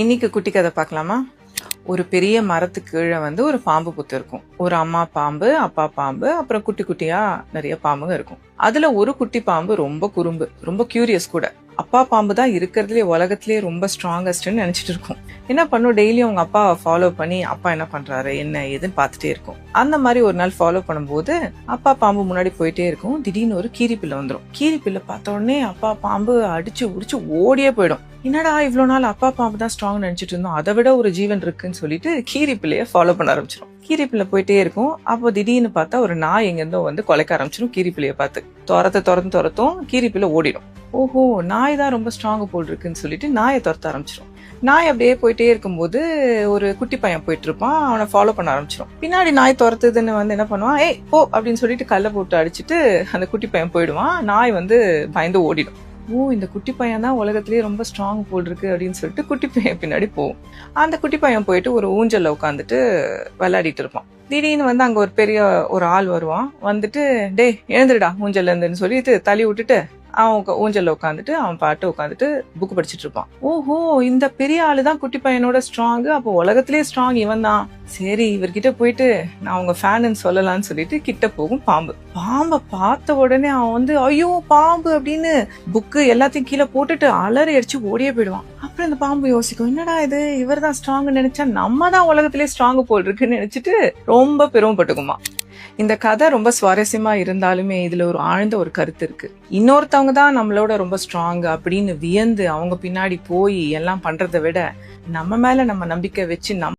இன்னைக்கு குட்டி கதை பார்க்கலாமா? ஒரு பெரிய மரத்துக்கு கீழே ஒரு பாம்பு புத்து இருக்கும். ஒரு அம்மா பாம்பு, அப்பா பாம்பு, அப்புறம் குட்டி குட்டியா நிறைய பாம்புங்க இருக்கும். அதுல ஒரு குட்டி பாம்பு ரொம்ப குறும்பு, ரொம்ப கியூரியஸ் கூட. அப்பா பாம்பு தான் இருக்கிறதுலே உலகத்திலேயே ரொம்ப ஸ்ட்ராங்கஸ்ட்னு நினைச்சிட்டு இருக்கும். என்ன பண்ணும், டெய்லியும் அவங்க அப்பா ஃபாலோ பண்ணி அப்பா என்ன பண்றாரு என்ன ஏதுன்னு பார்த்துட்டே இருக்கும். அந்த மாதிரி ஒரு நாள் ஃபாலோ பண்ணும்போது அப்பா பாம்பு முன்னாடி போயிட்டே இருக்கும். திடீர்னு ஒரு கீரிப்பிள்ளை வந்துடும். கீரிப்பிள்ளை பார்த்த உடனே அப்பா பாம்பு அடிச்சு உடிச்சு ஓடியே போயிடும். என்னடா இவ்வளவு நாள் அப்பா பாம்பு தான் ஸ்ட்ராங் நினைச்சிட்டு இருந்தோம், அதை விட ஒரு ஜீவன் இருக்குன்னு சொல்லிட்டு கீரிப்பிள்ளைய ஃபாலோ பண்ண ஆரம்பிச்சிடும். கீரிப்பிள்ளை போயிட்டே இருக்கும். அப்போ திடீர்னு பார்த்தா ஒரு நாய் எங்கிருந்தோ கொலைக்க ஆரம்பிச்சிடும். கீரிப்பிள்ளைய பார்த்து துரத்தும் கீரிப்பிள்ளை ஓடிடும். ஓஹோ, நாய் தான் ரொம்ப ஸ்ட்ராங் போல் இருக்குன்னு சொல்லிட்டு நாயை துரத்த ஆரம்பிச்சிடும். நாய் அப்படியே போயிட்டே இருக்கும்போது ஒரு குட்டி பையன் போயிட்டு இருப்பான். அவனை ஃபாலோ பண்ண ஆரம்பிச்சிடும். பின்னாடி நாய் துரத்துதுன்னு என்ன பண்ணுவான், ஏய் போ அப்படின்னு சொல்லிட்டு கல்லை போட்டு அடிச்சுட்டு அந்த குட்டி பையன் போயிடுவான். நாய் பயந்து ஓடிடும். ஓ, இந்த குட்டி பையன் தான் உலகத்திலேயே ரொம்ப ஸ்ட்ராங் போல் இருக்கு அப்படின்னு சொல்லிட்டு குட்டி பையன் பின்னாடி போகும். அந்த குட்டி பையன் போயிட்டு ஒரு ஊஞ்சல்ல உட்காந்துட்டு விளையாடிட்டு இருப்பான். திடீர்னு அங்க ஒரு பெரிய ஒரு ஆள் வருவான். டே எழுந்துடா ஊஞ்சல்ல இருந்துன்னு சொல்லிட்டு தள்ளி விட்டுட்டு அவன் ஊஞ்சல்ல உட்காந்துட்டு அவன் பாட்டு உட்காந்துட்டு புக் படிச்சுட்டு இருப்பான். ஓஹோ, இந்த பெரிய ஆளுதான் குட்டி பையனோட ஸ்ட்ராங், அப்போ உலகத்திலேயே ஸ்ட்ராங் இவன் தான். சரி, இவர்கிட்ட போயிட்டு நான் அவங்க ஃபேன்னு சொல்லலாம்னு சொல்லிட்டு கிட்ட போகும் பாம்பு. பாம்பை பார்த்த உடனே அவன் ஐயோ பாம்பு அப்படின்னு புக்கு எல்லாத்தையும் கீழே போட்டுட்டு அலறி அடிச்சு ஓடியே போயிடுவான். அப்புறம் இந்த பாம்பு யோசிக்கும், என்னடா இது, இவர் தான் ஸ்ட்ராங் நினைச்சா நம்ம தான் உலகத்திலேயே ஸ்ட்ராங் போல் இருக்குன்னு நினைச்சிட்டு ரொம்ப பெருமைப்பட்டுக்குமா. இந்த கதை ரொம்ப சுவாரஸ்யமா இருந்தாலுமே இதுல ஒரு ஆழ்ந்த ஒரு கருத்து இருக்கு. இன்னொருத்தவங்க தான் நம்மளோட ரொம்ப ஸ்ட்ராங் அப்படின்னு வியந்து அவங்க பின்னாடி போய் எல்லாம் பண்றதை விட நம்ம மேல நம்ம நம்பிக்கை வச்சு